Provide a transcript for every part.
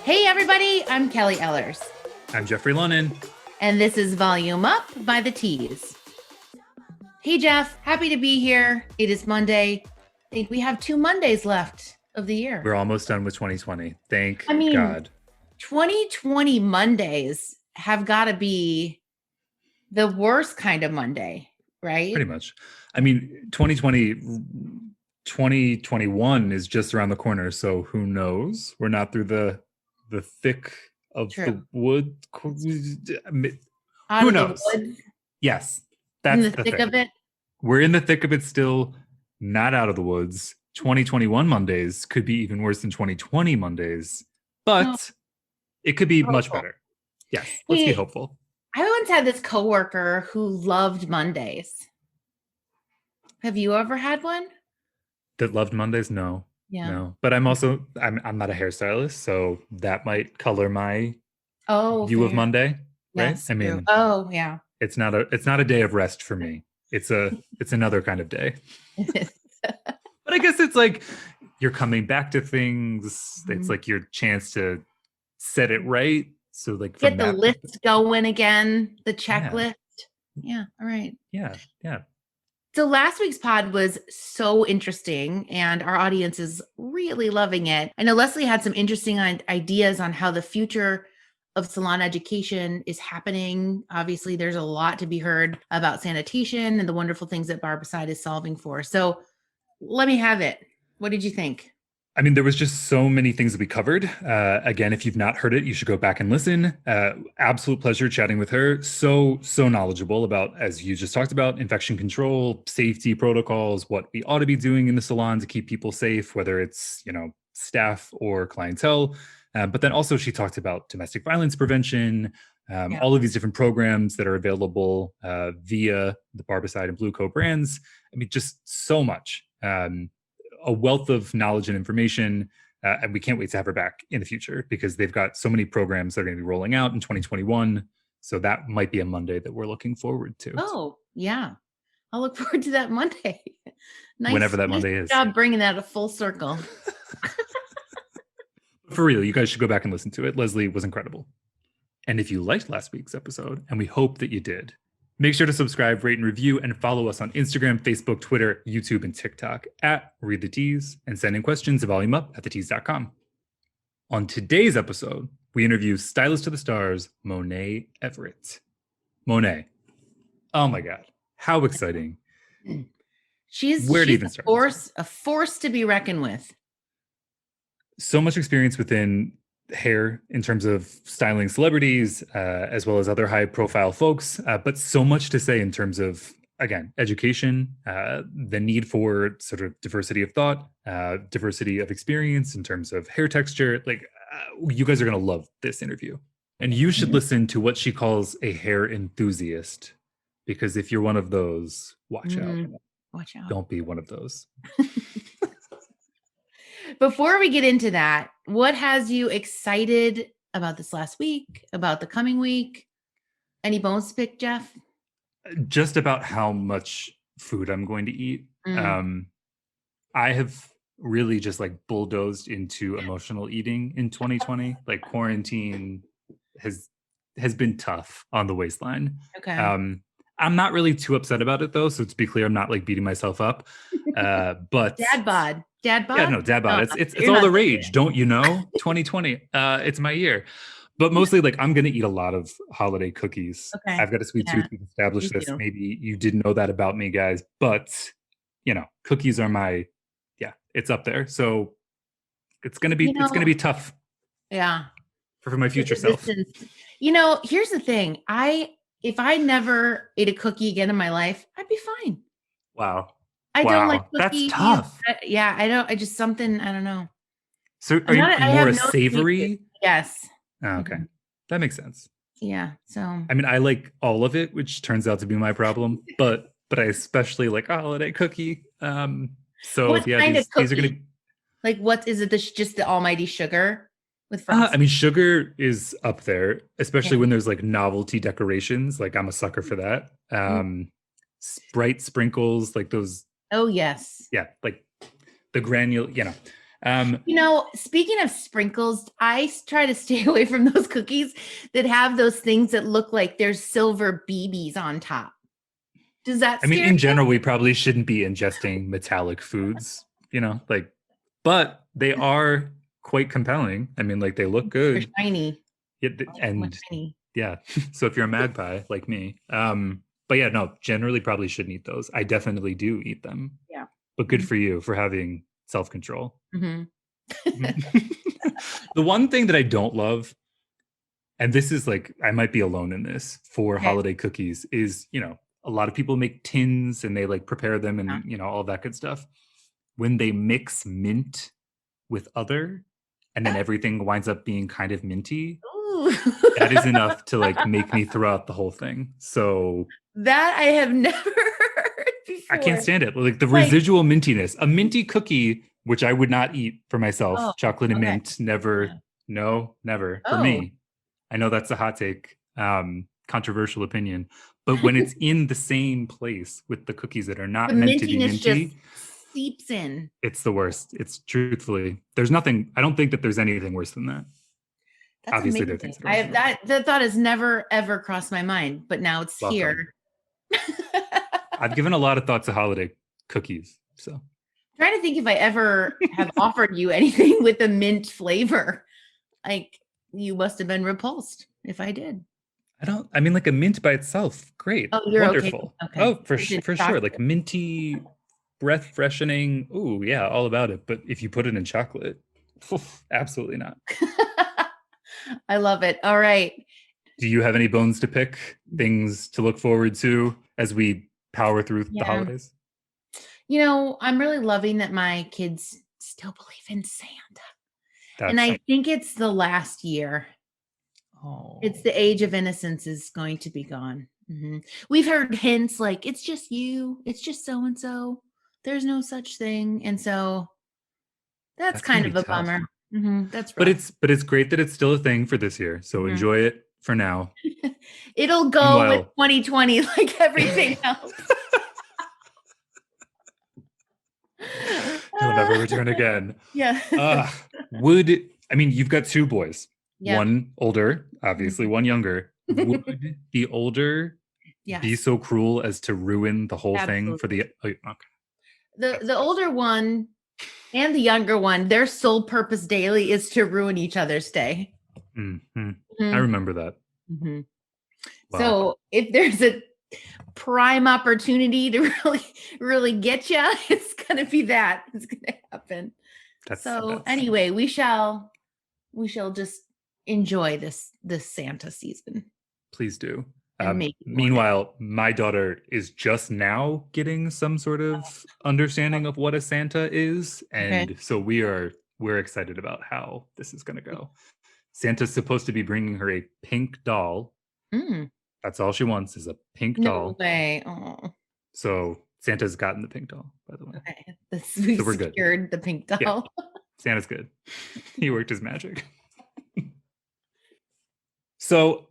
Hey everybody, I'm Kelly Ellers. I'm Jeffrey Lonin. And this is Volume Up by the Tease. Hey Jeff, happy to be here. It is Monday. I think we have 2 Mondays left of the year. We're almost done with 2020. Thank God. 2020 Mondays have got to be the worst kind of Monday, right? Pretty much. I mean, 2021 is just around the corner. So who knows? We're not through the thick of the wood. Who knows? Yes. That's in the thick of it. We're in the thick of it still, not out of the woods. 2021 Mondays could be even worse than 2020 Mondays, but it could be much better. Yes, let's be hopeful. I once had this coworker who loved Mondays. Have you ever had one? That loved Mondays? No. Yeah. No. But I'm also I'm not a hairstylist, so that might color my view of Monday. Yes, right? I mean, yeah. It's not a day of rest for me. It's another kind of day. But I guess it's like you're coming back to things. It's like your chance to set it right. So like get the list going again, the checklist. Yeah. All right. Yeah. So last week's pod was so interesting and our audience is really loving it. I know Leslie had some interesting ideas on how the future of salon education is happening. Obviously, there's a lot to be heard about sanitation and the wonderful things that Barbicide is solving for. So let me have it. What did you think? I mean, there was just so many things that we covered. Again, if you've not heard it, you should go back and listen. Absolute pleasure chatting with her. So knowledgeable about, as you just talked about, infection control, safety protocols, what we ought to be doing in the salon to keep people safe, whether it's, staff or clientele. But then also she talked about domestic violence prevention, all of these different programs that are available via the Barbicide and BlueCo Brands. I mean, just so much. A wealth of knowledge and information, and we can't wait to have her back in the future because they've got so many programs that are going to be rolling out in 2021. So that might be a Monday that we're looking forward to. Oh, yeah. I'll look forward to that Monday. Whenever that Monday is. Good job bringing that a full circle. For real, you guys should go back and listen to it. Leslie was incredible. And if you liked last week's episode, and we hope that you did, make sure to subscribe, rate, and review, and follow us on Instagram, Facebook, Twitter, YouTube, and TikTok at Read the Tease, and send in questions to volumeup@thetease.com. On today's episode, we interview stylist to the stars, Monae Everett. Monae, oh my God, how exciting! She's a force to be reckoned with. So much experience within hair in terms of styling celebrities, as well as other high profile folks, but so much to say in terms of, again, education, the need for sort of diversity of thought, diversity of experience in terms of hair texture. Like you guys are going to love this interview, and you should listen to what she calls a hair enthusiast, because if you're one of those, watch out. Watch out. Don't be one of those. Before we get into that, what has you excited about this last week, about the coming week? Any bones to pick, Jeff? Just about how much food I'm going to eat. I have really just like bulldozed into emotional eating in 2020. Like quarantine has been tough on the waistline. Okay. I'm not really too upset about it though. So to be clear, I'm not like beating myself up. But dad bod. Yeah, no, dad bod. It's all the rage, don't you know? 2020. It's my year. But mostly like I'm gonna eat a lot of holiday cookies. Okay. I've got a sweet tooth. We've established this. Maybe you didn't know that about me, guys. But cookies are it's up there. So it's gonna be tough. Yeah. For my future self. Here's the thing. If I never ate a cookie again in my life, I'd be fine. Wow. I don't like cookies. That's tough. I don't know. So are you more a savory? Yes. Oh, okay. That makes sense. Yeah. So I mean, I like all of it, which turns out to be my problem, but I especially like a holiday cookie. So what kind of cookie? These are gonna like, what is it? Just the almighty sugar with frosting? I mean, sugar is up there, especially when there's like novelty decorations. Like I'm a sucker for that. Sprite sprinkles, like those. Oh yes. Yeah, like the granule, You know, speaking of sprinkles, try to stay away from those cookies that have those things that look like there's silver BBs on top. Does that I mean, scare in you? general, we probably shouldn't be ingesting metallic foods, like, but they are quite compelling. I mean, like, they look They're good. shiny. Yeah, Like and shiny. yeah, so if you're a magpie like me, but yeah, no, generally probably shouldn't eat those. I definitely do eat them, Yeah. but good for you for having self-control. Mm-hmm. The one thing that I don't love, and this is like, I might be alone in this for Okay. holiday cookies, is, a lot of people make tins and they like prepare them Yeah. and, all that good stuff. When they mix mint with other, and then everything winds up being kind of minty, Ooh. that is enough to like make me throw out the whole thing. So That I have never heard I can't before. stand it. Like the Like, residual mintiness, a minty cookie, which I would not eat for myself, oh, chocolate and okay. mint, never, no, never for Oh. me. I know that's a hot take, controversial opinion, but when it's in the same place with the cookies that are not The meant to be mintiness just minty, seeps in. it's the worst. It's truthfully, there's nothing, I don't think that there's anything worse than that. That's Obviously, there are amazing. things that are I worse have than that. that thought has never ever crossed my mind, but now it's Welcome. here. I've given a lot of thought to holiday cookies, so. Trying to think if I ever have offered you anything with a mint flavor. Like, you must have been repulsed if I did. I mean, like a mint by itself, great, Oh, you're wonderful. okay. Oh, for You did for sure, like minty, breath freshening. Ooh, yeah, all about it. But if you put it in chocolate, absolutely not. I love it. All right. Do you have any bones to pick? Things to look forward to as we power through the Yeah. holidays? You know, I'm really loving that my kids still believe in Santa. And I think it's the last year. It's the age of innocence is going to be gone. Mm-hmm. We've heard hints like, it's just you, it's just so and so. There's no such thing. And so that's kind of a bummer. Mm-hmm. That's rough. But it's great that it's still a thing for this year. So enjoy it for now. It'll go with 2020 like everything else. He'll never return again. Yeah. I mean, you've got two boys. Yeah. One older, obviously, one younger. Would the older be so cruel as to ruin the whole thing for the okay. The older one and the younger one, their sole purpose daily is to ruin each other's day. Mm-hmm. I remember that. Mm-hmm. Wow. So if there's a prime opportunity to really get you, it's gonna be that. It's gonna happen. Anyway, we shall just enjoy this Santa season. Please do. Meanwhile, my daughter is just now getting some sort of understanding of what a Santa is, and so we're excited about how this is going to go. Santa's supposed to be bringing her a pink doll. That's all she wants is a pink doll. No way. Oh. So Santa's gotten the pink doll, by the way. Okay. So we're secured the pink doll. Yeah. Santa's good. He worked his magic. So,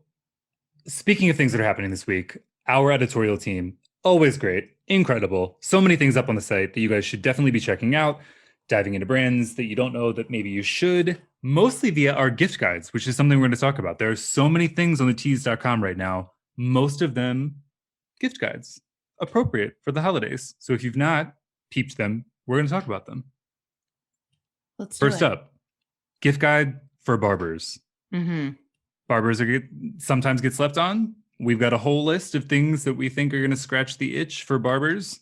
speaking of things that are happening this week, our editorial team, always great, incredible. So many things up on the site that you guys should definitely be checking out, diving into brands that you don't know that maybe you should, mostly via our gift guides, which is something we're going to talk about. There are so many things on the tease.com right now, most of them gift guides, appropriate for the holidays. So if you've not peeped them, we're going to talk about them. First up, gift guide for barbers. Barbers sometimes get slept on. We've got a whole list of things that we think are going to scratch the itch for barbers.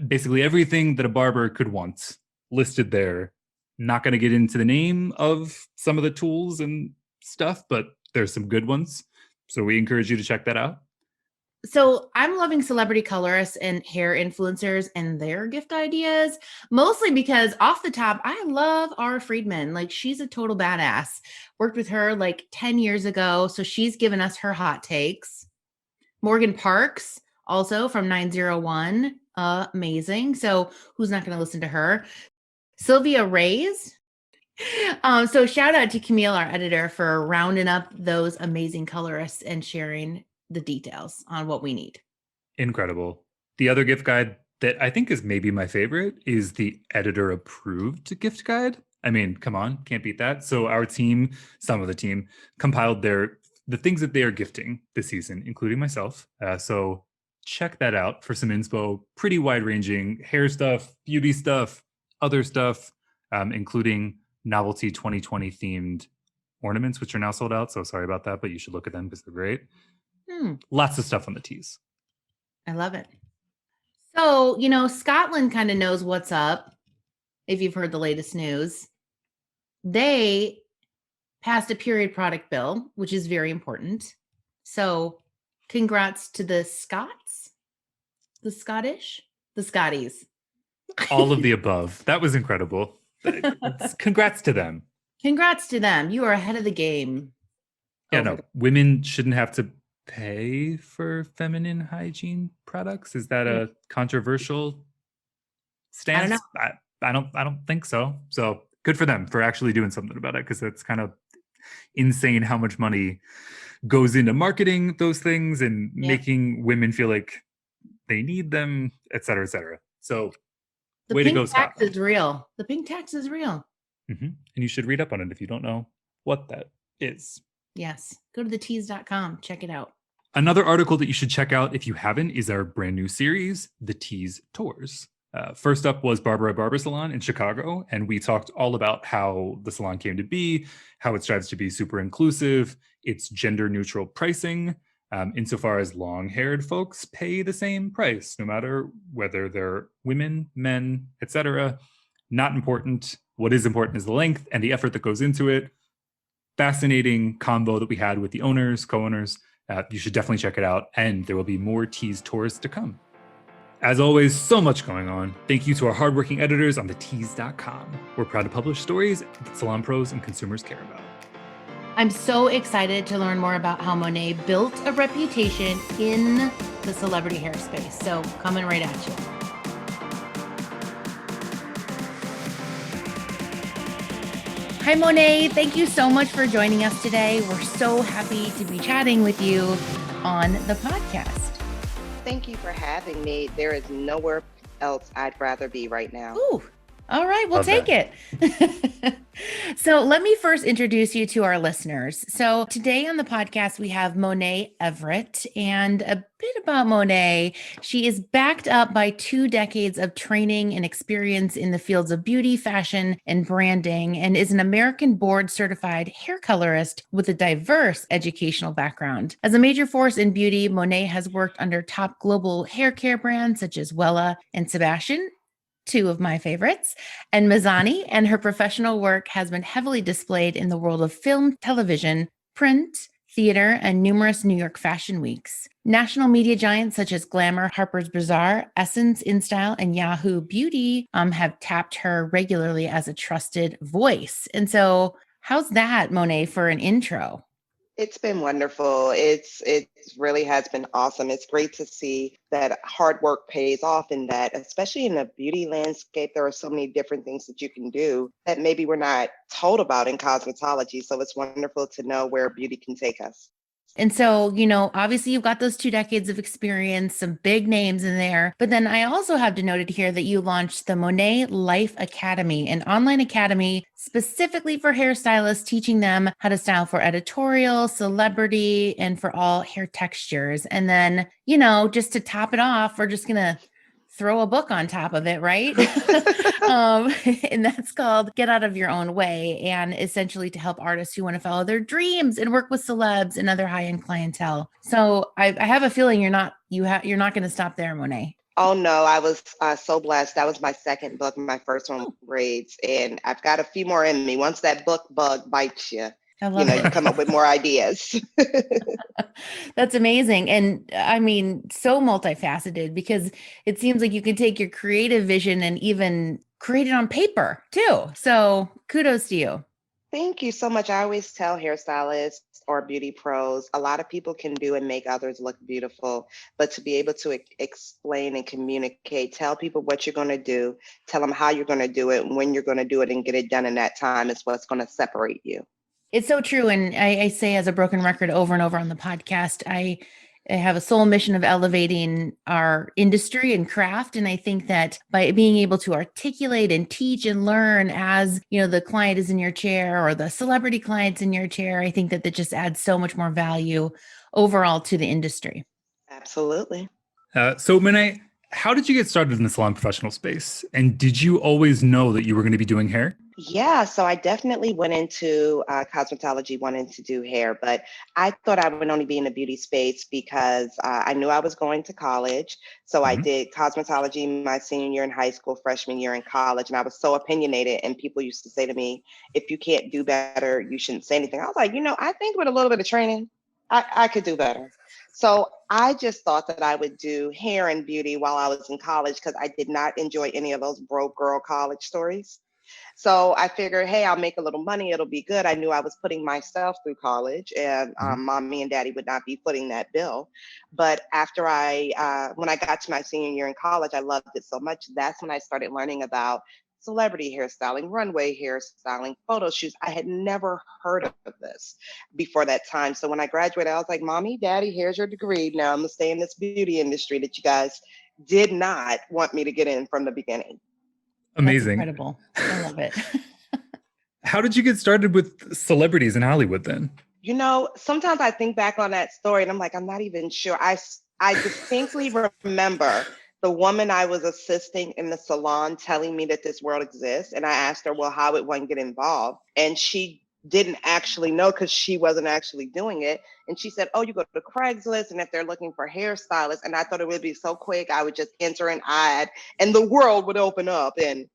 Basically everything that a barber could want listed there. Not going to get into the name of some of the tools and stuff, but there's some good ones. So we encourage you to check that out. So I'm loving celebrity colorists and hair influencers and their gift ideas, mostly because off the top, I love Ara Friedman. Like, she's a total badass. Worked with her like 10 years ago. So she's given us her hot takes. Morgan Parks, also from 901. Amazing. So who's not going to listen to her? Sylvia Reyes. So shout out to Camille, our editor, for rounding up those amazing colorists and sharing the details on what we need. Incredible. The other gift guide that I think is maybe my favorite is the editor approved gift guide. I mean, come on, can't beat that. So our team, some of the team, compiled the things that they are gifting this season, including myself. So check that out for some inspo. Pretty wide ranging hair stuff, beauty stuff, other stuff, including novelty 2020 themed ornaments, which are now sold out. So sorry about that, but you should look at them because they're great. Lots of stuff on the Tease. I love it. So, Scotland kind of knows what's up. If you've heard the latest news, they passed a period product bill, which is very important. So congrats to the Scots, the Scottish, the Scotties. All of the above. That was incredible. Congrats to them. Congrats to them. You are ahead of the game. Yeah, no, women shouldn't have to pay for feminine hygiene products. Is that a controversial stance? I don't think so. So good for them for actually doing something about it, because it's kind of insane how much money goes into marketing those things and making women feel like they need them, et cetera, et cetera. So the way to go, pink tax Scotland. is real. The pink tax is real. And you should read up on it if you don't know what that is. Yes. Go to thetease.com. Check it out. Another article that you should check out if you haven't is our brand new series, The Tease Tours. First up was Barbara Barber Salon in Chicago, and we talked all about how the salon came to be, how it strives to be super inclusive, its gender-neutral pricing, insofar as long-haired folks pay the same price, no matter whether they're women, men, etc. Not important. What is important is the length and the effort that goes into it. Fascinating combo that we had with the owners, co-owners. You should definitely check it out, and there will be more Tease tours to come. As always, so much going on. Thank you to our hardworking editors on thetease.com. We're proud to publish stories that salon pros and consumers care about. I'm so excited to learn more about how Monae built a reputation in the celebrity hair space. So coming right at you. Hi, Monae. Thank you so much for joining us today. We're so happy to be chatting with you on the podcast. Thank you for having me. There is nowhere else I'd rather be right now. Ooh, all right, we'll take it. So let me first introduce you to our listeners. So today on the podcast, we have Monae Everett, and a bit about Monae. She is backed up by 2 decades of training and experience in the fields of beauty, fashion, and branding, and is an American board certified hair colorist with a diverse educational background. As a major force in beauty, Monae has worked under top global hair care brands such as Wella and Sebastian, 2 of my favorites, and Mizani, and her professional work has been heavily displayed in the world of film, television, print, theater, and numerous New York fashion weeks. National media giants such as Glamour, Harper's Bazaar, Essence, InStyle, and Yahoo Beauty have tapped her regularly as a trusted voice. And so how's that, Monae, for an intro? It's been wonderful. It really has been awesome. It's great to see that hard work pays off, and that, especially in the beauty landscape, there are so many different things that you can do that maybe we're not told about in cosmetology. So it's wonderful to know where beauty can take us. And so, obviously you've got those 2 decades of experience, some big names in there. But then I also have to note it here that you launched the Monae Life Academy, an online academy specifically for hairstylists, teaching them how to style for editorial, celebrity, and for all hair textures. And then, just to top it off, we're just going to throw a book on top of it, right? And that's called Get Out of Your Own Way, and essentially to help artists who want to follow their dreams and work with celebs and other high-end clientele. So I have a feeling you're not going to stop there, Monae. Oh no, I was so blessed. That was my second book. My first one, Braids, and I've got a few more in me. Once that book bug bites you, you come up with more ideas. That's amazing. And I mean, so multifaceted, because it seems like you can take your creative vision and even create it on paper too. So kudos to you. Thank you so much. I always tell hairstylists or beauty pros, a lot of people can do and make others look beautiful, but to be able to explain and communicate, tell people what you're going to do, tell them how you're going to do it, when you're going to do it, and get it done in that time is what's going to separate you. It's so true. And I say as a broken record over and over on the podcast, have a sole mission of elevating our industry and craft. And I think that by being able to articulate and teach and learn as, the client is in your chair or the celebrity client's in your chair, I think that that just adds so much more value overall to the industry. Absolutely. So Monae, how did you get started in the salon professional space? And did you always know that you were going to be doing hair? Yeah, so I definitely went into cosmetology wanting to do hair, but I thought I would only be in the beauty space because I knew I was going to college. So I did cosmetology my senior year in high school, freshman year in college, and I was so opinionated. And people used to say to me, if you can't do better, you shouldn't say anything. I was like, I think with a little bit of training, I could do better. So I just thought that I would do hair and beauty while I was in college because I did not enjoy any of those broke girl college stories. So I figured, hey, I'll make a little money. It'll be good. I knew I was putting myself through college and mommy and daddy would not be footing that bill. But after when I got to my senior year in college, I loved it so much. That's when I started learning about celebrity hairstyling, runway hairstyling, photo shoots. I had never heard of this before that time. So when I graduated, I was like, mommy, daddy, here's your degree. Now I'm gonna stay in this beauty industry that you guys did not want me to get in from the beginning. Amazing. That's incredible. I love it. How did you get started with celebrities in Hollywood then? Sometimes I think back on that story and I'm like, I'm not even sure. I distinctly remember the woman I was assisting in the salon telling me that this world exists. And I asked her, well, how would one get involved? And she didn't actually know because she wasn't actually doing it. And she said, oh, you go to Craigslist and if they're looking for hairstylists, and I thought it would be so quick, I would just enter an ad and the world would open up. And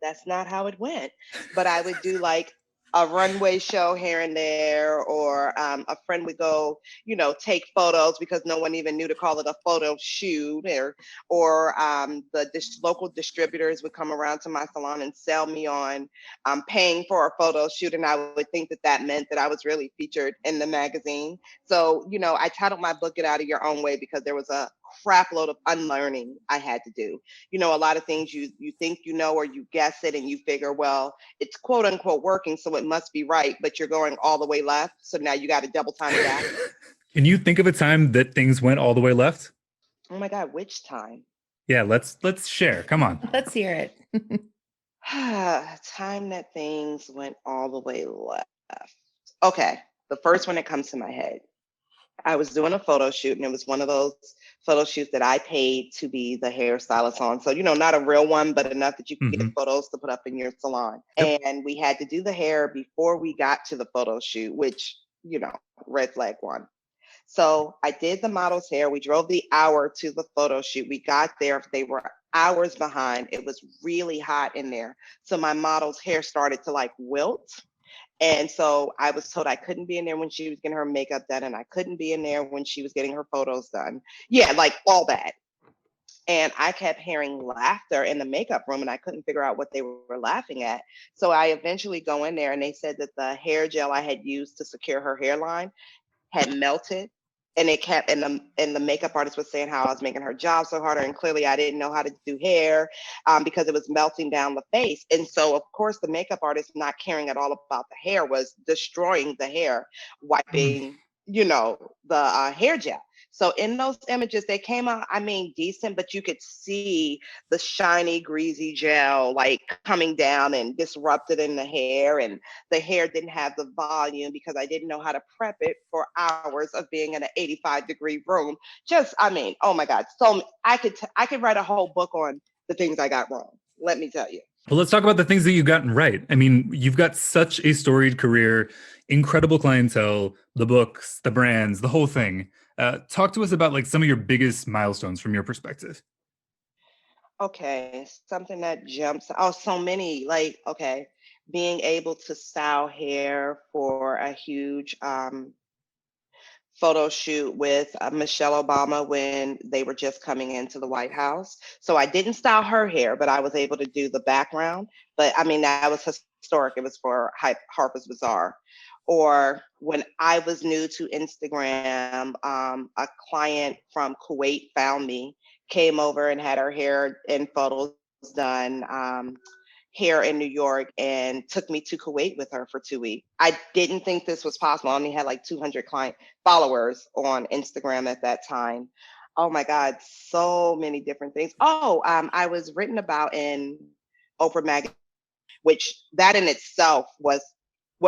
that's not how it went. But I would do like a runway show here and there, or a friend would go, take photos because no one even knew to call it a photo shoot, or local distributors would come around to my salon and sell me on paying for a photo shoot. And I would think that that meant that I was really featured in the magazine. So, I titled my book, Get Out of Your Own Way, because there was a crap load of unlearning I had to do. A lot of things you think or you guess it and you figure, well, it's quote unquote working, so it must be right, but you're going all the way left. So now you got to double time it back. Can you think of a time that things went all the way left? Oh my God, which time? Yeah, let's share. Come on. Let's hear it. Time that things went all the way left. Okay, the first one that comes to my head. I was doing a photo shoot, and it was one of those photo shoots that I paid to be the hairstylist on. So, not a real one, but enough that you can get photos to put up in your salon. Yep. And we had to do the hair before we got to the photo shoot, which, red flag one. So I did the model's hair. We drove the hour to the photo shoot. We got there. They were hours behind. It was really hot in there. So my model's hair started to like wilt. And so I was told I couldn't be in there when she was getting her makeup done, and I couldn't be in there when she was getting her photos done. Yeah, like all that. And I kept hearing laughter in the makeup room, and I couldn't figure out what they were laughing at. So I eventually go in there, and they said that the hair gel I had used to secure her hairline had melted. And it kept, and the makeup artist was saying how I was making her job so harder. And clearly I didn't know how to do hair because it was melting down the face. And so of course the makeup artist, not caring at all about the hair, was destroying the hair, wiping, the hair gel. So in those images, they came out, decent, but you could see the shiny, greasy gel like coming down and disrupted in the hair. And the hair didn't have the volume because I didn't know how to prep it for hours of being in an 85-degree room. Oh my God. So I could write a whole book on the things I got wrong. Let me tell you. Well, let's talk about the things that you've gotten right. You've got such a storied career, incredible clientele, the books, the brands, the whole thing. Talk to us about like some of your biggest milestones from your perspective. Okay, something that jumps. Oh, so many. Being able to style hair for a huge photo shoot with Michelle Obama when they were just coming into the White House. So I didn't style her hair, but I was able to do the background. But that was historic. It was for Harper's Bazaar. Or when I was new to Instagram, a client from Kuwait found me, came over and had her hair and photos done. hair in New York and took me to Kuwait with her for 2 weeks. I didn't think this was possible. I only had like 200 client followers on Instagram at that time. Oh my God, so many different things. Oh, I was written about in Oprah magazine, which that in itself was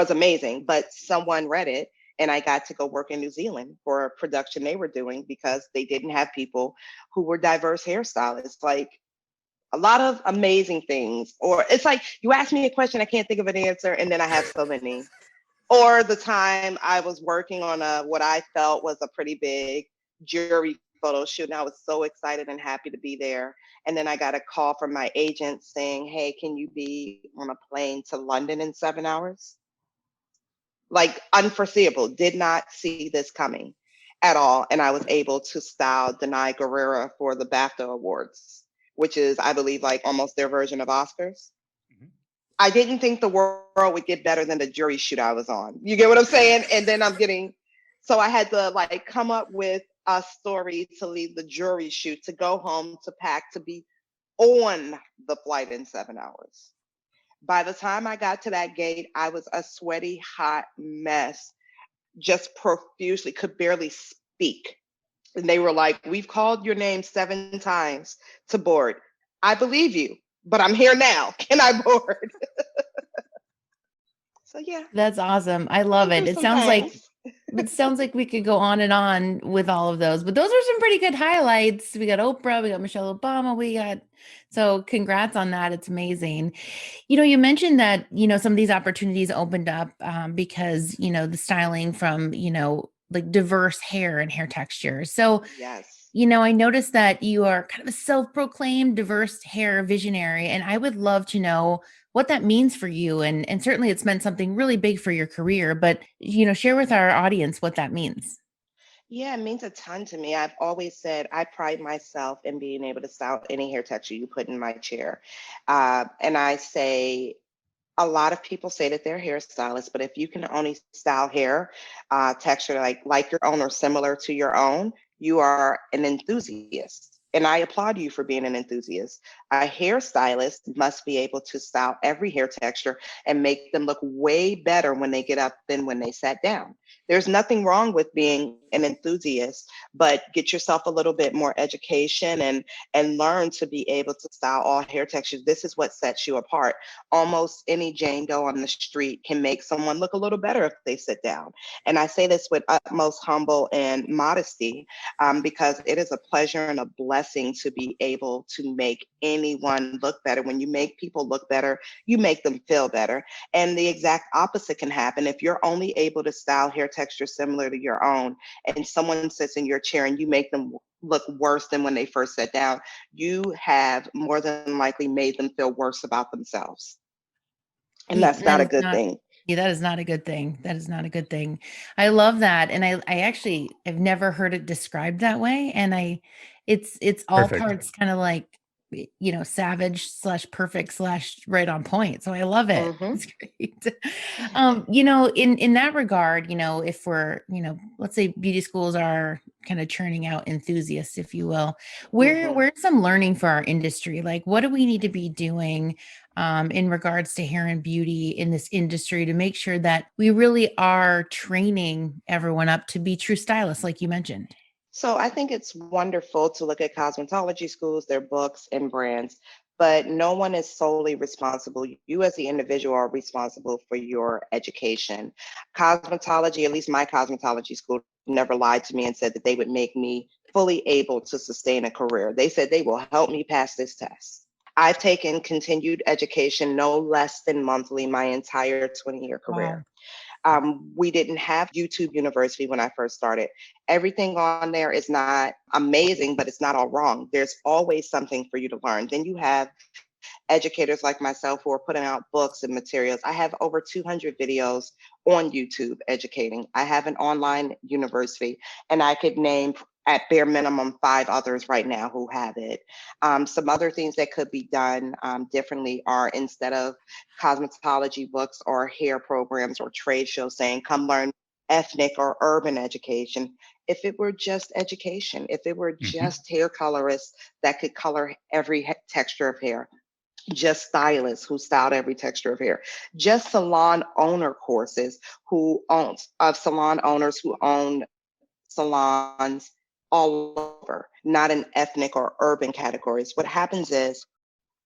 amazing, but someone read it and I got to go work in New Zealand for a production they were doing because they didn't have people who were diverse hairstylists. Like, a lot of amazing things. Or it's like you ask me a question, I can't think of an answer, and then I have so many. Or the time I was working on what I felt was a pretty big jury photo shoot, and I was so excited and happy to be there. And then I got a call from my agent saying, "Hey, can you be on a plane to London in 7 hours?" Like, unforeseeable. Did not see this coming at all. And I was able to style Denai Guerrera for the BAFTA Awards, which is, I believe, like almost their version of Oscars. Mhm. I didn't think the world would get better than the jury shoot I was on. You get what I'm saying? And then so I had to like come up with a story to leave the jury shoot, to go home, to pack, to be on the flight in 7 hours. By the time I got to that gate, I was a sweaty, hot mess, just profusely, could barely speak. And they were like, "We've called your name 7 times to board. I believe you, but I'm here now. Can I board?" So yeah, That's awesome. I love been it. through some things. It sounds like we could go on and on with all of those, but those are some pretty good highlights. We got Oprah, we got Michelle Obama, so congrats on that. It's amazing. You mentioned that, some of these opportunities opened up because, the styling from, like diverse hair and hair texture. So, Yes. I noticed that you are kind of a self-proclaimed diverse hair visionary, and I would love to know what that means for you. And certainly it's meant something really big for your career, but, share with our audience what that means. Yeah, it means a ton to me. I've always said I pride myself in being able to style any hair texture you put in my chair. And I say, a lot of people say that they're hairstylists, but if you can only style hair texture like your own or similar to your own, you are an enthusiast. And I applaud you for being an enthusiast. A hairstylist must be able to style every hair texture and make them look way better when they get up than when they sat down. There's nothing wrong with being an enthusiast, but get yourself a little bit more education and learn to be able to style all hair textures. This is what sets you apart. Almost any Jane Doe on the street can make someone look a little better if they sit down. And I say this with utmost humble and modesty because it is a pleasure and a blessing to be able to make anyone look better. When you make people look better, you make them feel better. And the exact opposite can happen. If you're only able to style hair texture similar to your own, and someone sits in your chair and you make them look worse than when they first sat down, you have more than likely made them feel worse about themselves. And that's That not a is good not, thing. yeah, that is not a good thing. That is not a good thing. I love that. And I actually have never heard it described that way. And it's all Perfect. parts kind of like, savage slash perfect slash right on point. So I love it. Hmm. It's great. In that regard, if we're, let's say beauty schools are kind of churning out enthusiasts, if you will, Hmm. where's some learning for our industry? Like, what do we need to be doing in regards to hair and beauty in this industry to make sure that we really are training everyone up to be true stylists, like you mentioned? So I think it's wonderful to look at cosmetology schools, their books and brands, but no one is solely responsible. You as the individual are responsible for your education. Cosmetology, at least my cosmetology school, never lied to me and said that they would make me fully able to sustain a career. They said they will help me pass this test. I've taken continued education no less than monthly my entire 20-year Wow. career. We didn't have YouTube University when I first started. Everything on there is not amazing, but it's not all wrong. There's always something for you to learn. Then you have educators like myself who are putting out books and materials. I have over 200 videos on YouTube educating. I have an online university, and I could name at bare minimum 5 others right now who have it. Some other things that could be done differently are, instead of cosmetology books or hair programs or trade shows saying, "Come learn ethnic or urban education," if it were just education, if it were Hmm. just hair colorists that could color every texture of hair, just stylists who styled every texture of hair, just salon owner courses salon owners who own salons all over, not in ethnic or urban categories. What happens is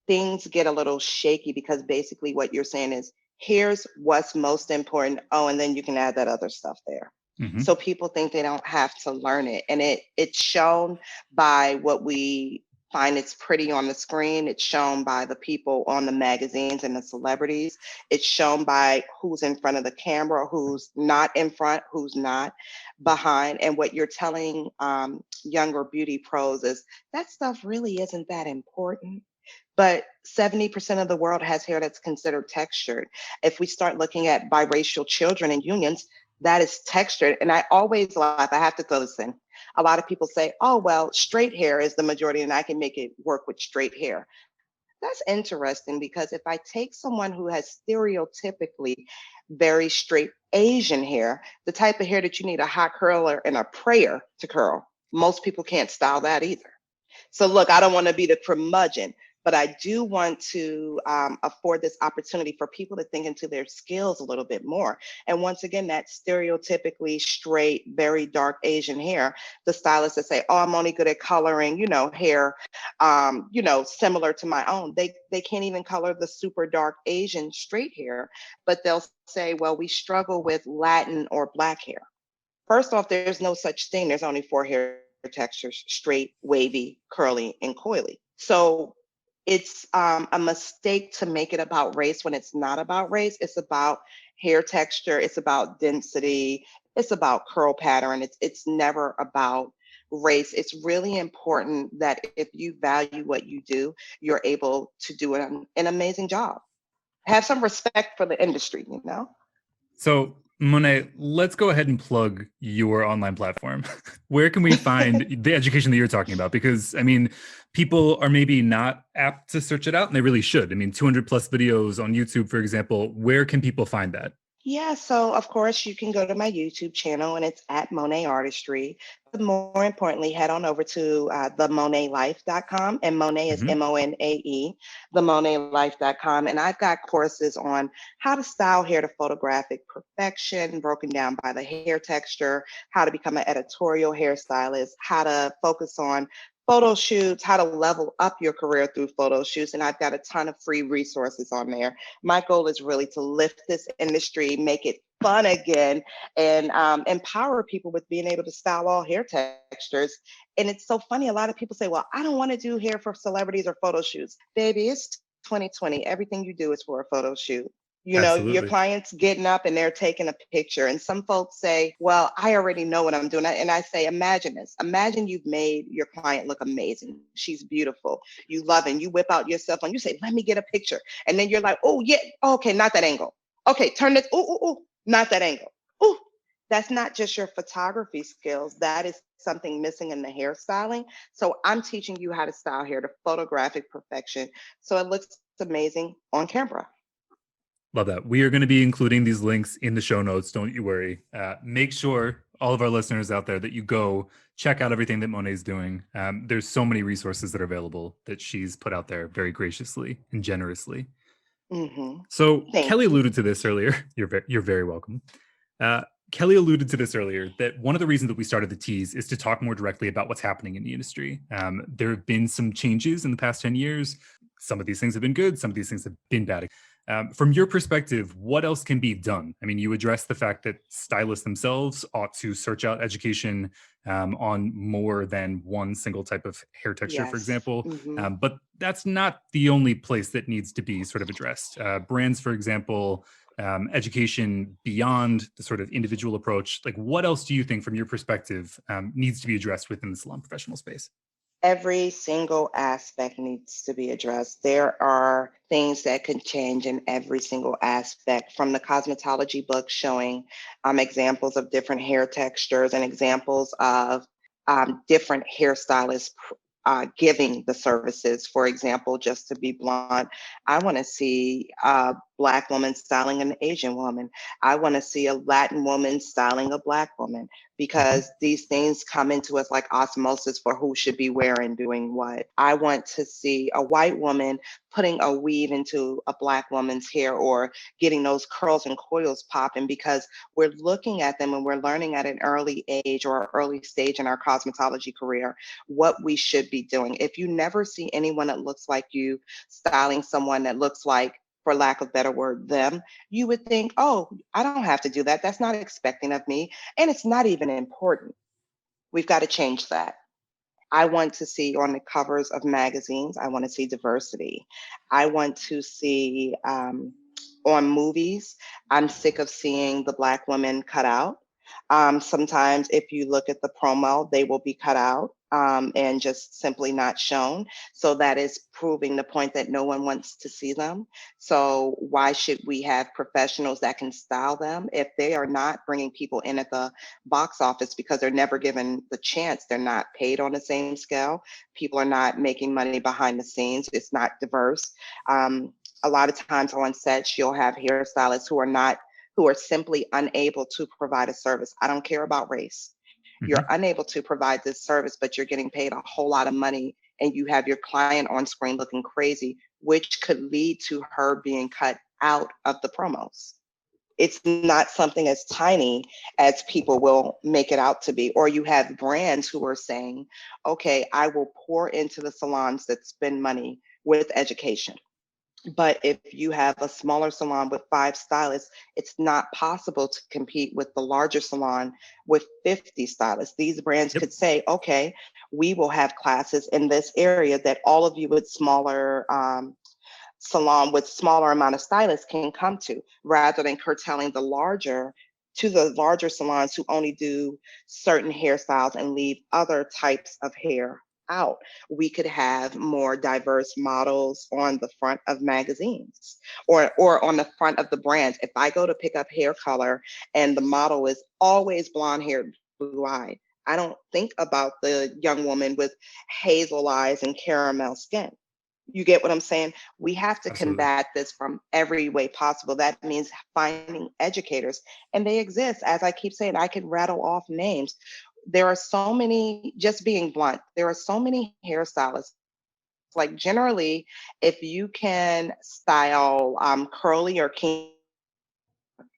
things get a little shaky because basically what you're saying is, here's what's most important. Oh, and then you can add that other stuff there. Mm-hmm. So people think they don't have to learn it. And it's shown by what we find it's pretty on the screen. It's shown by the people on the magazines and the celebrities. It's shown by who's in front of the camera, who's not in front, who's not behind. And what you're telling younger beauty pros is that stuff really isn't that important. But 70% of the world has hair that's considered textured. If we start looking at biracial children and unions, that is textured. And I always laugh, I have to throw this in. A lot of people say, oh, well, straight hair is the majority and I can make it work with straight hair. That's interesting because if I take someone who has stereotypically very straight Asian hair, the type of hair that you need a hot curler and a prayer to curl, most people can't style that either. So look, I don't want to be the curmudgeon, but I do want to afford this opportunity for people to think into their skills a little bit more. And once again, that stereotypically straight, very dark Asian hair, the stylists that say, oh, I'm only good at coloring, hair, similar to my own. They can't even color the super dark Asian straight hair, but they'll say, well, we struggle with Latin or Black hair. First off, there's no such thing. There's only 4 hair textures: straight, wavy, curly, and coily. So it's a mistake to make it about race when it's not about race. It's about hair texture. It's about density. It's about curl pattern. It's never about race. It's really important that if you value what you do, you're able to do an amazing job. Have some respect for the industry, So, Monae, let's go ahead and plug your online platform. Where can we find the education that you're talking about? Because, I mean, people are maybe not apt to search it out, and they really should. I mean, 200 plus videos on YouTube, for example. Where can people find that? Yeah, so of course you can go to my YouTube channel and it's at Monae Artistry. But more importantly, head on over to themonaelife.com, and Monae is MONAE, themonaelife.com. And I've got courses on how to style hair to photographic perfection, broken down by the hair texture, how to become an editorial hairstylist, how to focus on photo shoots, how to level up your career through photo shoots. And I've got a ton of free resources on there. My goal is really to lift this industry, make it fun again, and empower people with being able to style all hair textures. And it's so funny. A lot of people say, well, I don't want to do hair for celebrities or photo shoots. Baby, it's 2020. Everything you do is for a photo shoot. Your Absolutely. client's getting up and they're taking a picture. And some folks say, well, I already know what I'm doing. And I say, imagine this. Imagine you've made your client look amazing. She's beautiful. You love it. And you whip out your cell phone. You say, let me get a picture. And then you're like, oh, yeah. Okay, not that angle. Okay, turn this. Oh, not that angle. Oh, that's not just your photography skills. That is something missing in the hairstyling. So I'm teaching you how to style hair to photographic perfection so it looks amazing on camera. Love that. We are going to be including these links in the show notes. Don't you worry. Make sure, all of our listeners out there, that you go check out everything that Monae's doing. There's so many resources that are available that she's put out there very graciously and generously. So Kelly alluded to this earlier. You're very welcome. Kelly alluded to this earlier, that one of the reasons that we started the Tease is to talk more directly about what's happening in the industry. There have been some changes in the past 10 years. Some of these things have been good. Some of these things have been bad. From your perspective, what else can be done? I mean, you addressed the fact that stylists themselves ought to search out education on more than one single type of hair texture, for example. But that's not the only place that needs to be sort of addressed. Brands, for example, education beyond the sort of individual approach. Like, what else do you think, from your perspective, needs to be addressed within the salon professional space? Every single aspect needs to be addressed. There are things that can change in every single aspect, from the cosmetology book showing examples of different hair textures and examples of different hairstylists giving the services. For example, just to be blunt, I want to see Black woman styling an Asian woman. I want to see a Latin woman styling a Black woman, because these things come into us like osmosis for who should be where and doing what. I want to see a white woman putting a weave into a Black woman's hair, or getting those curls and coils popping, because we're looking at them and we're learning at an early age or early stage in our cosmetology career what we should be doing. If you never see anyone that looks like you styling someone that looks like, for lack of better word, them, you would think, oh, I don't have to do that. That's not expecting of me. And it's not even important. We've got to change that. I want to see on the covers of magazines, I want to see diversity. I want to see on movies, I'm sick of seeing the Black women cut out. Sometimes if you look at the promo, they will be cut out and just simply not shown. So that is proving the point that no one wants to see them. So why should we have professionals that can style them if they are not bringing people in at the box office, because they're never given the chance? They're not paid on the same scale. People are not making money behind the scenes. It's not diverse. A lot of times on sets, you'll have hairstylists who are simply unable to provide a service. I don't care about race. You're unable to provide this service, but you're getting paid a whole lot of money, and you have your client on screen looking crazy, which could lead to her being cut out of the promos. It's not something as tiny as people will make it out to be. Or you have brands who are saying, okay, I will pour into the salons that spend money with education. But if you have a smaller salon with 5 stylists, it's not possible to compete with the larger salon with 50 stylists. These brands could say, okay, we will have classes in this area that all of you with smaller salon with smaller amount of stylists can come to, rather than curtailing the larger salons who only do certain hairstyles and leave other types of hair out. We could have more diverse models on the front of magazines, or on the front of the brands. If I go to pick up hair color and the model is always blonde haired, blue eyed, I don't think about the young woman with hazel eyes and caramel skin. You get what I'm saying? We have to Absolutely. combat this from every way possible. That means finding educators, and they exist. As I keep saying, I could rattle off names. There are so many, just being blunt, there are so many hairstylists. Like generally, if you can style curly or kinky,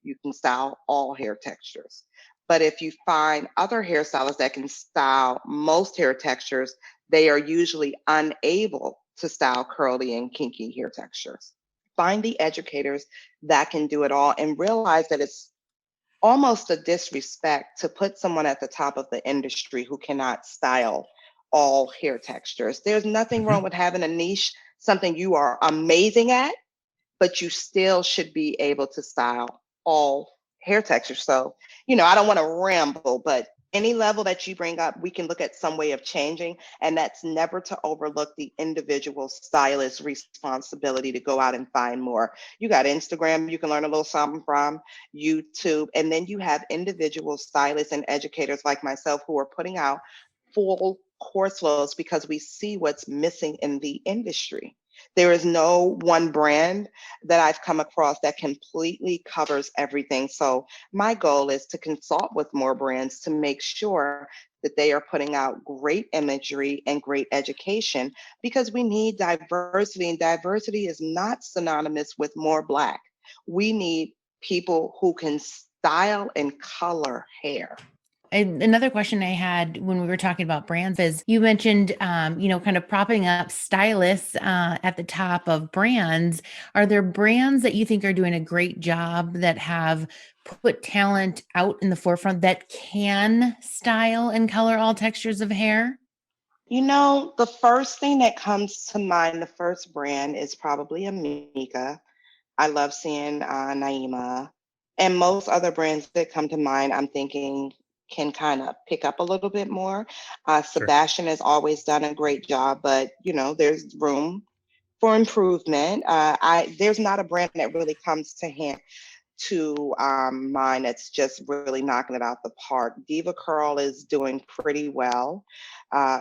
you can style all hair textures. But if you find other hairstylists that can style most hair textures, they are usually unable to style curly and kinky hair textures. Find the educators that can do it all, and realize that it's almost a disrespect to put someone at the top of the industry who cannot style all hair textures. There's nothing wrong with having a niche, something you are amazing at, but you still should be able to style all hair textures. So, I don't want to ramble, but any level that you bring up, we can look at some way of changing. And that's never to overlook the individual stylist's responsibility to go out and find more. You got Instagram, you can learn a little something from YouTube. And then you have individual stylists and educators like myself who are putting out full course loads, because we see what's missing in the industry. There is no one brand that I've come across that completely covers everything. So my goal is to consult with more brands to make sure that they are putting out great imagery and great education, because we need diversity, and diversity is not synonymous with more Black. We need people who can style and color hair. And another question I had when we were talking about brands is, you mentioned, kind of propping up stylists at the top of brands. Are there brands that you think are doing a great job that have put talent out in the forefront that can style and color all textures of hair? The first thing that comes to mind, the first brand is probably Amika. I love seeing Naima. And most other brands that come to mind, I'm thinking can kind of pick up a little bit more. Sure. Sebastian has always done a great job, but there's room for improvement. There's not a brand that really comes to hand to mine that's just really knocking it out the park. Diva Curl is doing pretty well.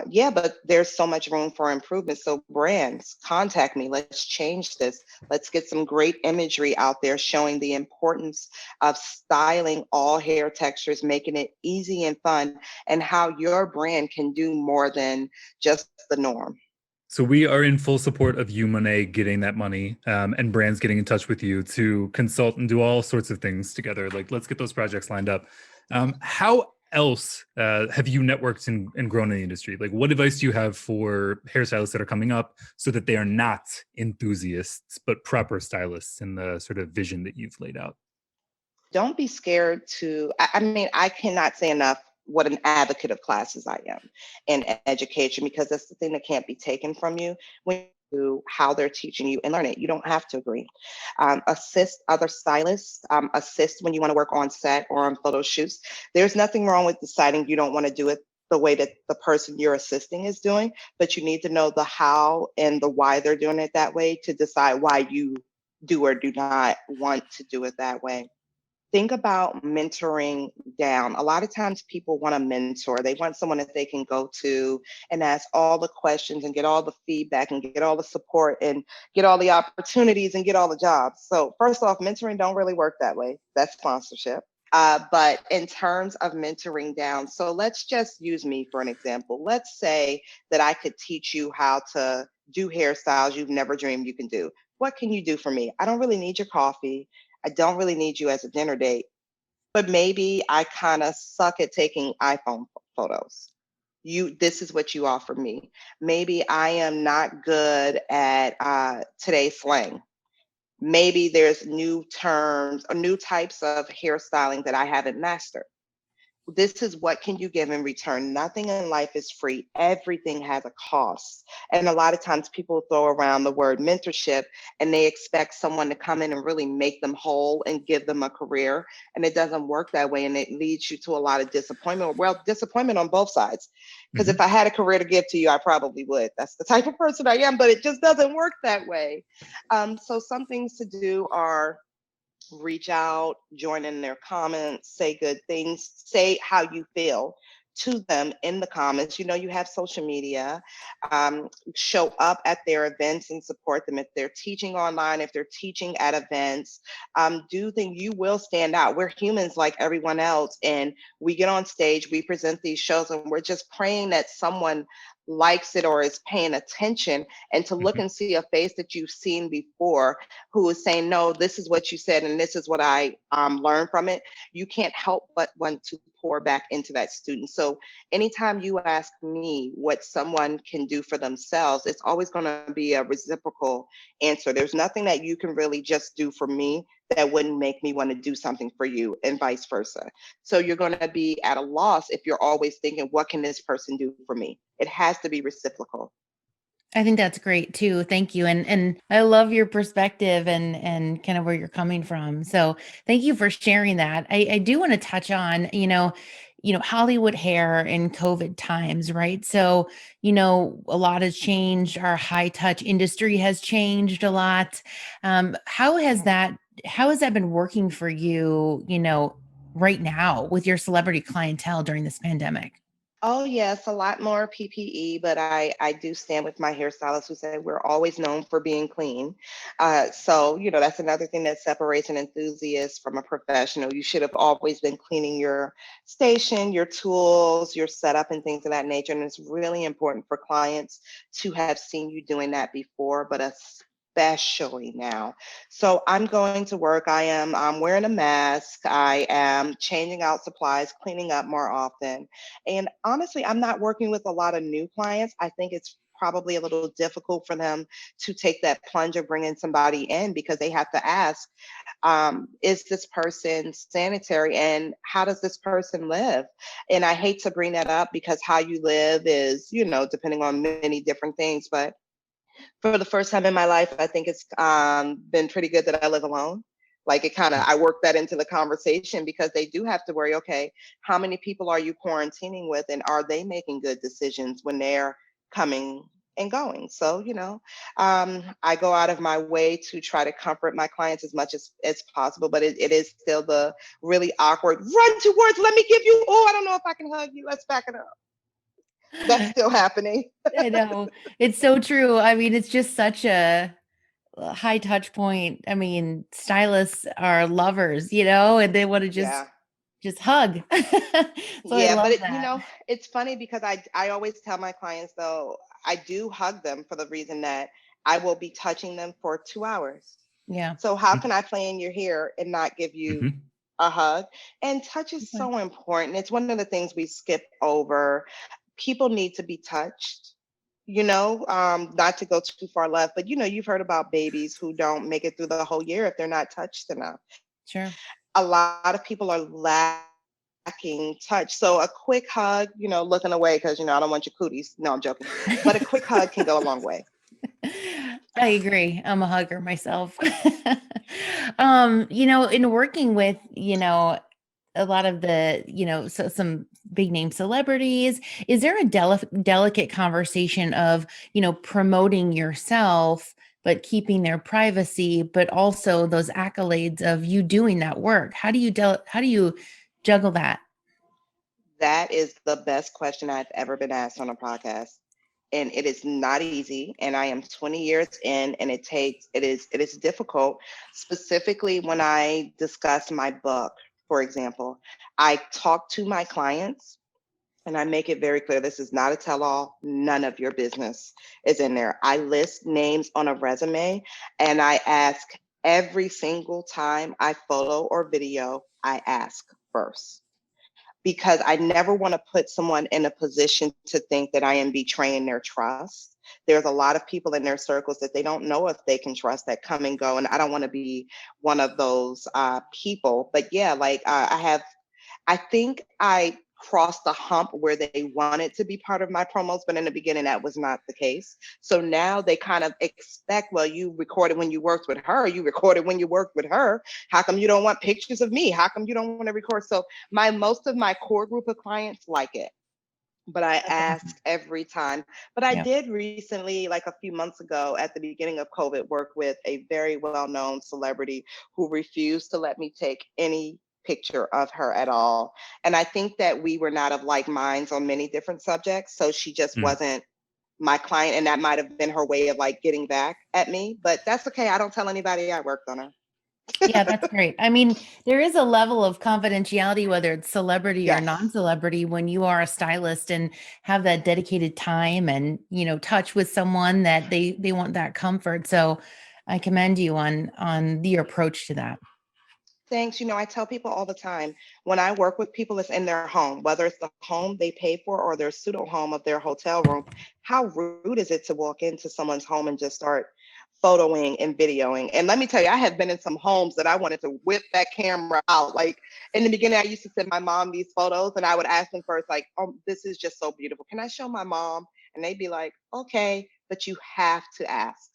Yeah, but there's so much room for improvement. So brands, contact me. Let's change this. Let's get some great imagery out there showing the importance of styling all hair textures, making it easy and fun, and how your brand can do more than just the norm. So we are in full support of you, Monae, getting that money, and brands getting in touch with you to consult and do all sorts of things together. Like, let's get those projects lined up. How else have you networked and grown in the industry? Like, what advice do you have for hairstylists that are coming up so that they are not enthusiasts, but proper stylists in the sort of vision that you've laid out? Don't be scared to, I mean, I cannot say enough what an advocate of classes I am in education, because that's the thing that can't be taken from you when you how they're teaching you and learn it. You don't have to agree. Assist other stylists, assist when you want to work on set or on photo shoots. There's nothing wrong with deciding you don't want to do it the way that the person you're assisting is doing, but you need to know the how and the why they're doing it that way to decide why you do or do not want to do it that way. Think about mentoring down. A lot of times people want a mentor. They want someone that they can go to and ask all the questions and get all the feedback and get all the support and get all the opportunities and get all the jobs. So first off, mentoring don't really work that way. That's sponsorship. But in terms of mentoring down, so let's just use me for an example. Let's say that I could teach you how to do hairstyles you've never dreamed you can do. What can you do for me? I don't really need your coffee. I don't really need you as a dinner date, but maybe I kind of suck at taking iPhone photos. This is what you offer me. Maybe I am not good at today's slang. Maybe there's new terms or new types of hairstyling that I haven't mastered. This is what can you give in return. Nothing in life is free. Everything has a cost. And a lot of times people throw around the word mentorship and they expect someone to come in and really make them whole and give them a career. And it doesn't work that way. And it leads you to a lot of disappointment. Well, disappointment on both sides. Because if I had a career to give to you, I probably would. That's the type of person I am, but it just doesn't work that way. So some things to do are reach out, join in their comments, say good things, say how you feel to them in the comments. You know, you have social media, show up at their events and support them. If they're teaching online, if they're teaching at events, do things, you will stand out. We're humans like everyone else. And we get on stage, we present these shows, and we're just praying that someone likes it or is paying attention, and to look and see a face that you've seen before who is saying, no, this is what you said and this is what I learned from it. You can't help but want to pour back into that student. So anytime you ask me what someone can do for themselves, it's always going to be a reciprocal answer. There's nothing that you can really just do for me that wouldn't make me want to do something for you, and vice versa. So you're going to be at a loss if you're always thinking, what can this person do for me? It has to be reciprocal. I think that's great too. Thank you. And I love your perspective and kind of where you're coming from. So thank you for sharing that. I do want to touch on, Hollywood hair in COVID times, right? So, a lot has changed. Our high touch industry has changed a lot. How has that been working for you, right now with your celebrity clientele during this pandemic? Oh yes, a lot more PPE, but I do stand with my hairstylist who said we're always known for being clean. So, that's another thing that separates an enthusiast from a professional. You should have always been cleaning your station, your tools, your setup, and things of that nature. And it's really important for clients to have seen you doing that before, but especially now. So I'm going to work. I'm wearing a mask. I am changing out supplies, cleaning up more often. And honestly, I'm not working with a lot of new clients. I think it's probably a little difficult for them to take that plunge of bringing somebody in, because they have to ask, is this person sanitary and how does this person live? And I hate to bring that up because how you live is, depending on many different things. But for the first time in my life, I think it's been pretty good that I live alone. Like I work that into the conversation, because they do have to worry, okay, how many people are you quarantining with, and are they making good decisions when they're coming and going. So, I go out of my way to try to comfort my clients as much as possible, but it is still the really awkward run towards, let me give you, oh, I don't know if I can hug you. Let's back it up. That's still happening. I know. It's so true. I mean, it's just such a high touch point. I mean, stylists are lovers, and they want to Yeah. just hug. So I Yeah, but love that. it's funny because I always tell my clients though, I do hug them for the reason that I will be touching them for 2 hours. Yeah. So how can I play in your hair and not give you Mhm. a hug? And touch is Okay. so important. It's one of the things we skip over. People need to be touched. Not to go too far left, but you've heard about babies who don't make it through the whole year if they're not touched enough. Sure. A lot of people are lacking touch. So a quick hug, looking away because I don't want your cooties. No, I'm joking. But a quick hug can go a long way. I agree. I'm a hugger myself. In working with, a lot of the, so some big name celebrities, is there a delicate conversation of, promoting yourself, but keeping their privacy, but also those accolades of you doing that work? How do you juggle that? That is the best question I've ever been asked on a podcast. And it is not easy. And I am 20 years in, and it is difficult, specifically when I discuss my book, for example. I talk to my clients and I make it very clear this is not a tell-all. None of your business is in there. I list names on a resume and I ask every single time I photo or video, I ask first, because I never want to put someone in a position to think that I am betraying their trust. There's a lot of people in their circles that they don't know if they can trust, that come and go. And I don't want to be one of those people. But yeah, I think I crossed the hump where they wanted to be part of my promos, but in the beginning that was not the case. So now they kind of expect, well, you recorded when you worked with her, you recorded when you worked with her. How come you don't want pictures of me? How come you don't want to record? So most of my core group of clients like it, but I That's ask awesome. every time. But I Yeah. did recently, like a few months ago at the beginning of COVID, work with a very well-known celebrity who refused to let me take any picture of her at all. And I think that we were not of like minds on many different subjects. So she just Mm. wasn't my client. And that might have been her way of like getting back at me. But that's okay. I don't tell anybody I worked on her. Yeah, that's great. I mean, there is a level of confidentiality, whether it's celebrity or Yes. non-celebrity, when you are a stylist and have that dedicated time and, touch with someone that they want that comfort. So I commend you on your approach to that. Thanks. I tell people all the time, when I work with people that's in their home, whether it's the home they pay for or their pseudo home of their hotel room, how rude is it to walk into someone's home and just start photoing and videoing? And let me tell you, I have been in some homes that I wanted to whip that camera out. Like in the beginning, I used to send my mom these photos and I would ask them first, like, oh, this is just so beautiful. Can I show my mom? And they'd be like, okay, but you have to ask.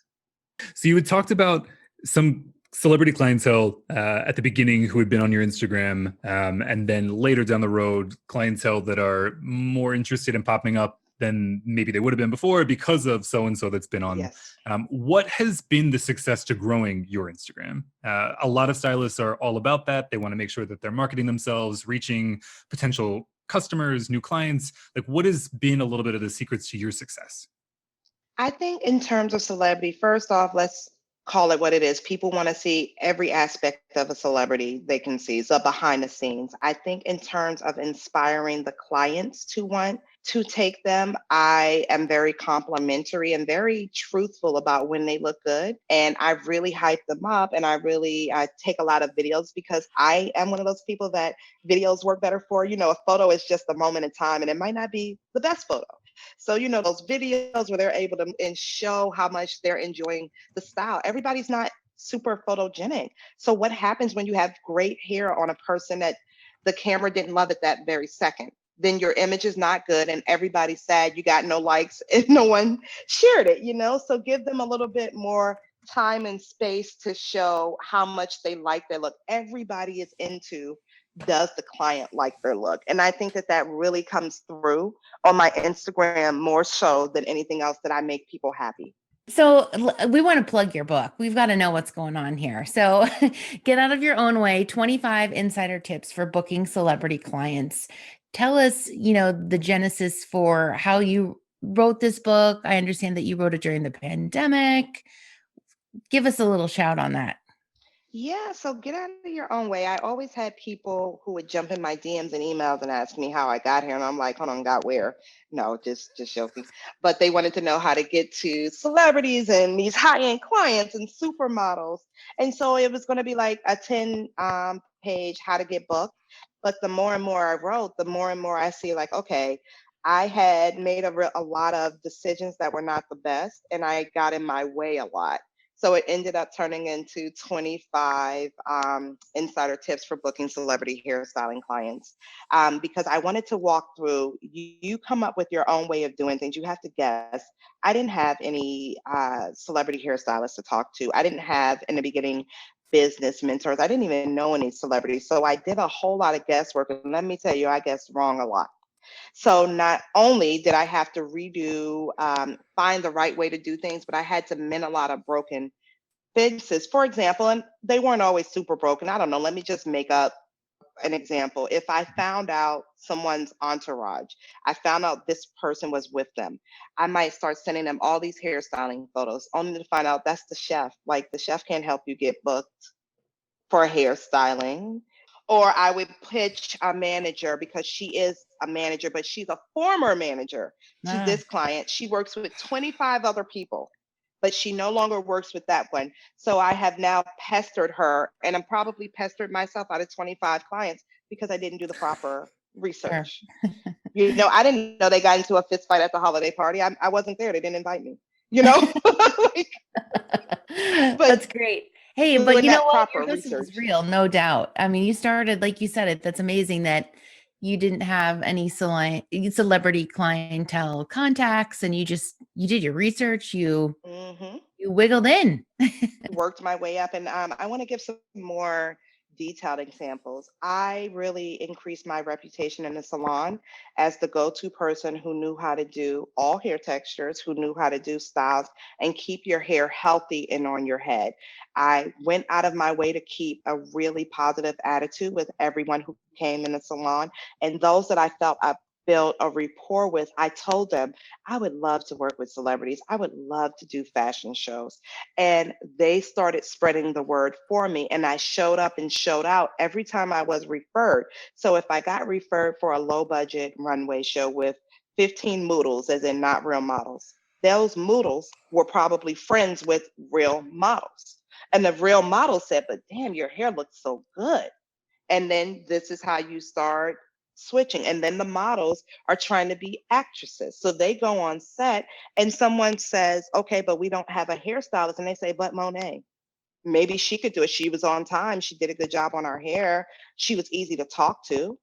So you had talked about some celebrity clientele at the beginning who had been on your Instagram, and then later down the road, clientele that are more interested in popping up than maybe they would have been before because of so-and-so that's been on. Yes. What has been the success to growing your Instagram? A lot of stylists are all about that. They want to make sure that they're marketing themselves, reaching potential customers, new clients. Like, what has been a little bit of the secrets to your success? I think in terms of celebrity, first off, let's call it what it is. People want to see every aspect of a celebrity they can see, so behind the scenes. I think in terms of inspiring the clients to want to take them, I am very complimentary and very truthful about when they look good. And I really hype them up and I take a lot of videos because I am one of those people that videos work better for. A photo is just a moment in time and it might not be the best photo. So, those videos where they're able to and show how much they're enjoying the style. Everybody's not super photogenic. So what happens when you have great hair on a person that the camera didn't love it that very second? Then your image is not good and everybody's sad. You got no likes and no one shared it. So give them a little bit more time and space to show how much they like their look. Everybody is into does the client like their look? And I think that that really comes through on my Instagram more so than anything else, that I make people happy. So we want to plug your book. We've got to know what's going on here. So Get Out of Your Own Way, 25 Insider Tips for Booking Celebrity Clients. Tell us, the genesis for how you wrote this book. I understand that you wrote it during the pandemic. Give us a little shout on that. Yeah, so Get Out of Your Own Way. I always had people who would jump in my DMs and emails and ask me how I got here. And I'm like, hold on, got where? No, just joking. But they wanted to know how to get to celebrities and these high-end clients and supermodels. And so it was going to be like a 10 page how to get booked. But the more and more I wrote, the more and more I see like, okay, I had made a lot of decisions that were not the best, and I got in my way a lot. So it ended up turning into 25 insider tips for booking celebrity hairstyling clients, because I wanted to walk through, you come up with your own way of doing things. You have to guess. I didn't have any celebrity hairstylists to talk to. I didn't have, in the beginning, business mentors. I didn't even know any celebrities. So I did a whole lot of guesswork. And let me tell you, I guessed wrong a lot. So not only did I have to redo, find the right way to do things, but I had to mend a lot of broken fences. For example, and they weren't always super broken. I don't know. Let me just make up an example. If I found out someone's entourage, I found out this person was with them, I might start sending them all these hairstyling photos, only to find out that's the chef. Like, the chef can't help you get booked for hairstyling. Or I would pitch a manager, because she is a manager, but she's a former manager to this client. She works with 25 other people, but she no longer works with that one. So I have now pestered her, and I'm probably pestered myself out of 25 clients because I didn't do the proper research. Sure. I didn't know they got into a fist fight at the holiday party. I wasn't there. They didn't invite me, like, That's great. Hey, but you know what? Your hustle research is real, no doubt. I mean, you started, like you said it. That's amazing that you didn't have any celebrity clientele contacts, and you did your research. You wiggled in. Worked my way up. And I want to give some more detailed examples. I really increased my reputation in the salon as the go-to person who knew how to do all hair textures, who knew how to do styles, and keep your hair healthy and on your head. I went out of my way to keep a really positive attitude with everyone who came in the salon. And those that I felt I built a rapport with, I told them I would love to work with celebrities. I would love to do fashion shows. And they started spreading the word for me. And I showed up and showed out every time I was referred. So if I got referred for a low budget runway show with 15 models, as in not real models, those models were probably friends with real models. And the real model said, but damn, your hair looks so good. And then this is how you start switching. And then the models are trying to be actresses. So they go on set and someone says, okay, but we don't have a hairstylist. And they say, but Monae, maybe she could do it. She was on time. She did a good job on her hair. She was easy to talk to.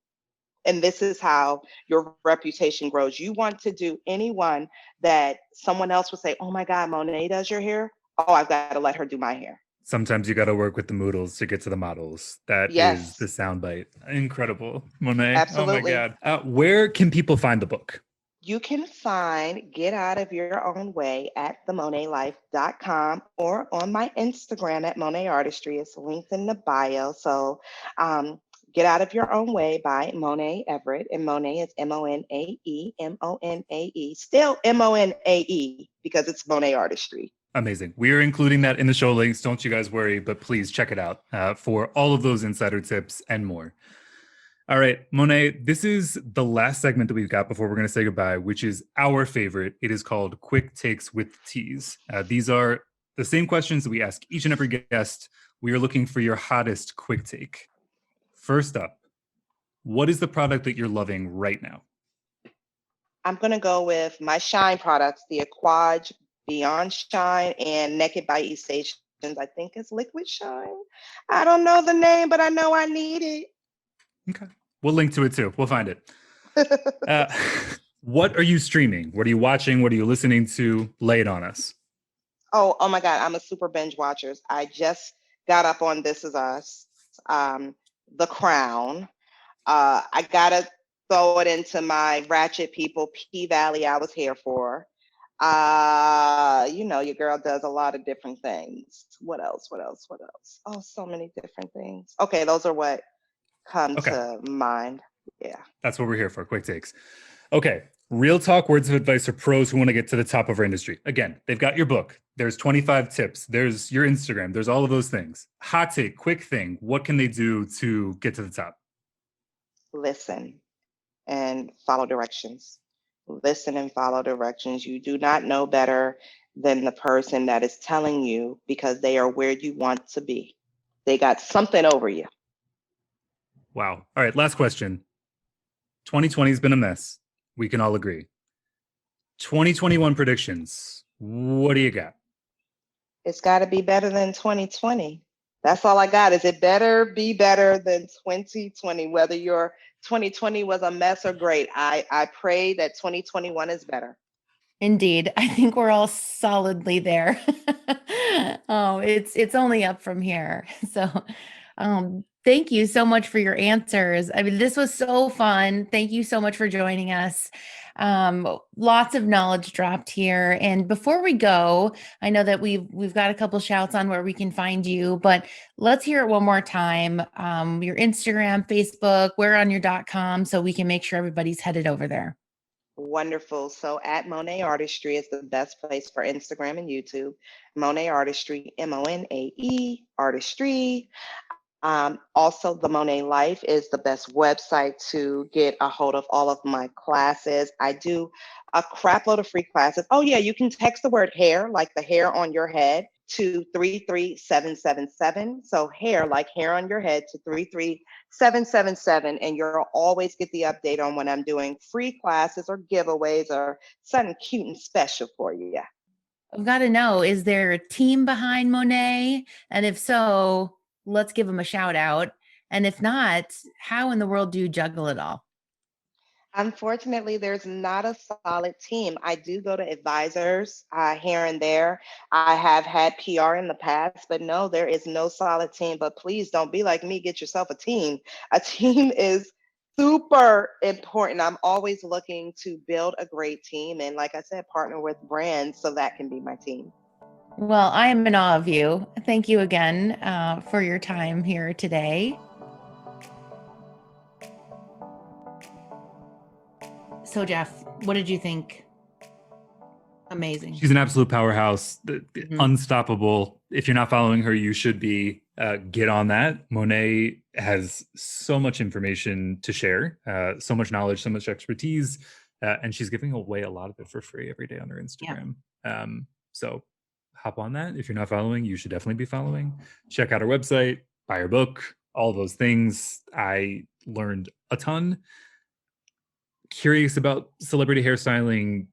And this is how your reputation grows. You want to do anyone that someone else would say, oh my God, Monae does your hair. Oh, I've got to let her do my hair. Sometimes you got to work with the moodles to get to the models. That is the soundbite. Incredible, Monae. Absolutely. Oh my God. Where can people find the book? You can find Get Out of Your Own Way at themonalife.com or on my Instagram at Monae Artistry. It's linked in the bio. So Get Out of Your Own Way by Monae Everett. And Monae is Monae, Monae. Still Monae because it's Monae Artistry. Amazing. We're including that in the show links. Don't you guys worry, but please check it out for all of those insider tips and more. All right, Monae, this is the last segment that we've got before we're going to say goodbye, which is our favorite. It is called Quick Takes with Tease. These are the same questions that we ask each and every guest. We are looking for your hottest quick take. First up, what is the product that you're loving right now? I'm going to go with my Shine products, the Aquage Beyond Shine and Naked by East Stations. I think it's Liquid Shine. I don't know the name, but I know I need it. Okay. We'll link to it too. We'll find it. What are you streaming? What are you watching? What are you listening to? Lay it on us. Oh my God. I'm a super binge watcher. I just got up on This Is Us, The Crown. I gotta throw it into my ratchet people, P Valley I was here for. Your girl does a lot of different things. What else? Oh, so many different things. Okay, those are what come Okay. to mind. Yeah. That's what we're here for. Quick takes. Okay. Real talk words of advice for pros who want to get to the top of our industry. Again, they've got your book. There's 25 tips. There's your Instagram. There's all of those things. Hot take, quick thing. What can they do to get to the top? Listen and follow directions. Listen and follow directions. You do not know better than the person that is telling you, because they are where you want to be. They got something over you. Wow. All right. Last question. 2020 has been a mess. We can all agree. 2021 predictions. What do you got? It's got to be better than 2020. That's all I got. Is it better be better than 2020? Whether your 2020 was a mess or great, I pray that 2021 is better. Indeed. I think we're all solidly there. Oh, it's only up from here. So, thank you so much for your answers. I mean, this was so fun. Thank you so much for joining us. Lots of knowledge dropped here. And before we go, I know that we've got a couple shouts on where we can find you, but let's hear it one more time. Your Instagram, Facebook, we're on your .com, so we can make sure everybody's headed over there. Wonderful. So at Monae Artistry is the best place for Instagram and YouTube. Monae Artistry, MONAE Artistry. Also, the Monae Life is the best website to get a hold of all of my classes. I do a crap load of free classes. Oh yeah, you can text the word hair, like the hair on your head, to 33777. So hair, like hair on your head, to 33777, and you'll always get the update on when I'm doing free classes or giveaways or something cute and special for you. Yeah. I've got to know, is there a team behind Monae? And if so, let's give them a shout out. And if not, how in the world do you juggle it all? Unfortunately, there's not a solid team. I do go to advisors here and there. I have had PR in the past, but no, there is no solid team. But please don't be like me. Get yourself a team. A team is super important. I'm always looking to build a great team. And like I said, partner with brands so that can be my team. Well, I am in awe of you. Thank you again for your time here today. So Jeff, what did you think? Amazing. She's an absolute powerhouse, unstoppable. If you're not following her, you should be. Get on that. Monae has so much information to share, so much knowledge, so much expertise, and she's giving away a lot of it for free every day on her Instagram. Yeah. So hop on that. If you're not following, you should definitely be following. Check out her website, buy her book, all those things. I learned a ton. Curious about celebrity hairstyling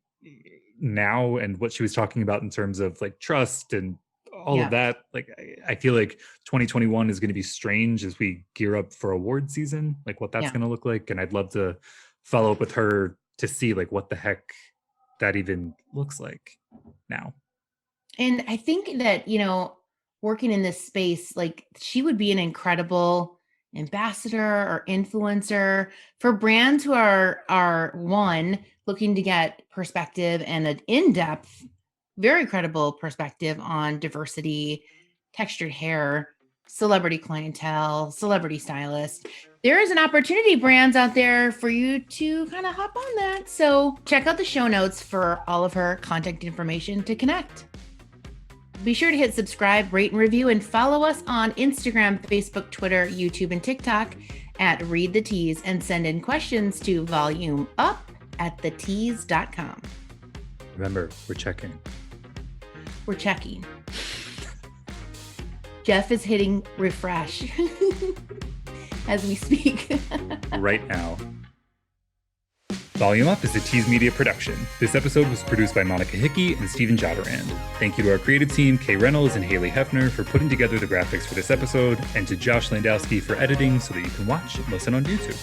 now and what she was talking about in terms of like trust and all of that. Like, I feel like 2021 is going to be strange as we gear up for award season, like what that's going to look like. And I'd love to follow up with her to see like what the heck that even looks like now. And I think that, working in this space, like she would be an incredible ambassador or influencer for brands who are one, looking to get perspective and an in-depth, very credible perspective on diversity, textured hair, celebrity clientele, celebrity stylists. There is an opportunity, brands out there, for you to kind of hop on that. So check out the show notes for all of her contact information to connect. Be sure to hit subscribe, rate, and review, and follow us on Instagram, Facebook, Twitter, YouTube, and TikTok at Read the Tease, and send in questions to volumeup@thetease.com. Remember, we're checking. We're checking. Jeff is hitting refresh as we speak. Right now. Volume Up is a Tease Media production. This episode was produced by Monica Hickey and Steven Jodorand. Thank you to our creative team, Kay Reynolds and Haley Hefner, for putting together the graphics for this episode, and to Josh Landowski for editing so that you can watch and listen on YouTube.